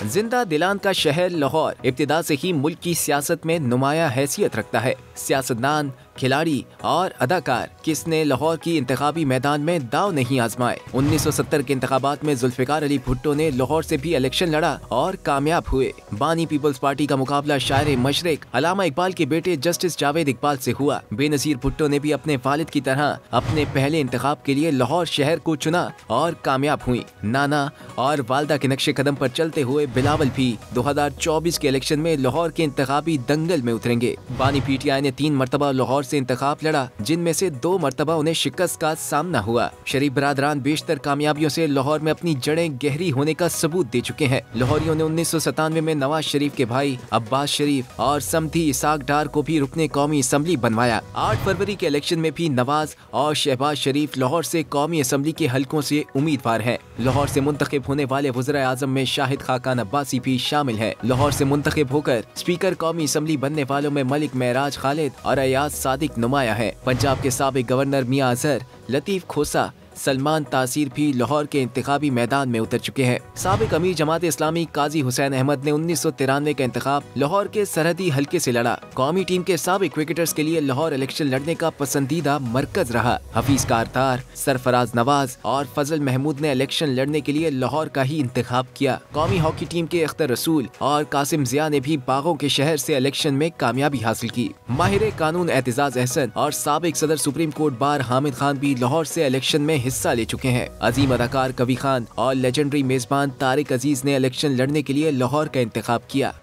जिंदा दिलान का शहर लाहौर इब्तिदा से ही मुल्क की सियासत में नुमाया हैसियत रखता है। सियासतदान, खिलाड़ी और अदाकार किसने लाहौर की इंतखाबी मैदान में दाव नहीं आजमाए। 1970 के इंतखाबात में जुल्फिकार अली भुट्टो ने लाहौर से भी इलेक्शन लड़ा और कामयाब हुए। बानी पीपल्स पार्टी का मुकाबला शायर मशरिक अल्लामा इकबाल के बेटे जस्टिस जावेद इकबाल से हुआ। बेनजीर भुट्टो ने भी अपने वालिद की तरह अपने पहले इंतखाब के लिए लाहौर शहर को चुना और कामयाब हुई। नाना और वालदा के नक्शे कदम पर चलते हुए बिलावल भी 2024 के इलेक्शन में लाहौर के इंतखाबी दंगल में उतरेंगे। बानी पीटीआई ने 3 मरतबा लाहौर से इंतखाब लड़ा, जिनमें से 2 मरतबा उन्हें शिकस्त का सामना हुआ। शरीफ बरादरान बेशतर कामयाबियों से लाहौर में अपनी जड़ें गहरी होने का सबूत दे चुके हैं। लाहौरियों ने 1997 में नवाज शरीफ के भाई अब्बास शरीफ और समधी इसाक डार को भी रुकने कौमी असम्बली बनवाया। 8 फरवरी के इलेक्शन में भी नवाज और शहबाज शरीफ लाहौर से कौमी असम्बली के हलकों से उम्मीदवार हैं। लाहौर से मुंतखब होने वाले वज़ीर आज़म में शाहिद खाकान अब्बासी भी शामिल है। लाहौर से मुंतखब होकर स्पीकर कौमी असम्बली बनने वालों में मलिक महराज खालिद और अयाज सादिक नुमाया है। पंजाब के साबिक गवर्नर मियां अजहर, लतीफ खोसा, सलमान तासीर भी लाहौर के इंतखाबी मैदान में उतर चुके हैं। साबिक अमीर जमात इस्लामी काजी हुसैन अहमद ने 1993 का इंतखाब लाहौर के सरहदी हल्के से लड़ा। कौमी टीम के साबिक क्रिकेटर्स के लिए लाहौर इलेक्शन लड़ने का पसंदीदा मरकज रहा। हफीज कारतार, सरफराज नवाज और फजल महमूद ने इलेक्शन लड़ने के लिए लाहौर का ही इंतखाब किया। कौमी हॉकी टीम के अख्तर रसूल और कासिम जिया ने भी बागों के शहर से इलेक्शन में कामयाबी हासिल की। माहिर कानून एतजाज अहसन और साबिक सदर supreme court bar Hamid Khan भी लाहौर से इलेक्शन में हिस्सा ले चुके हैं। अजीम अदाकार कवी खान और लेजेंडरी मेजबान तारिक अजीज ने इलेक्शन लड़ने के लिए लाहौर का इंतखाब किया।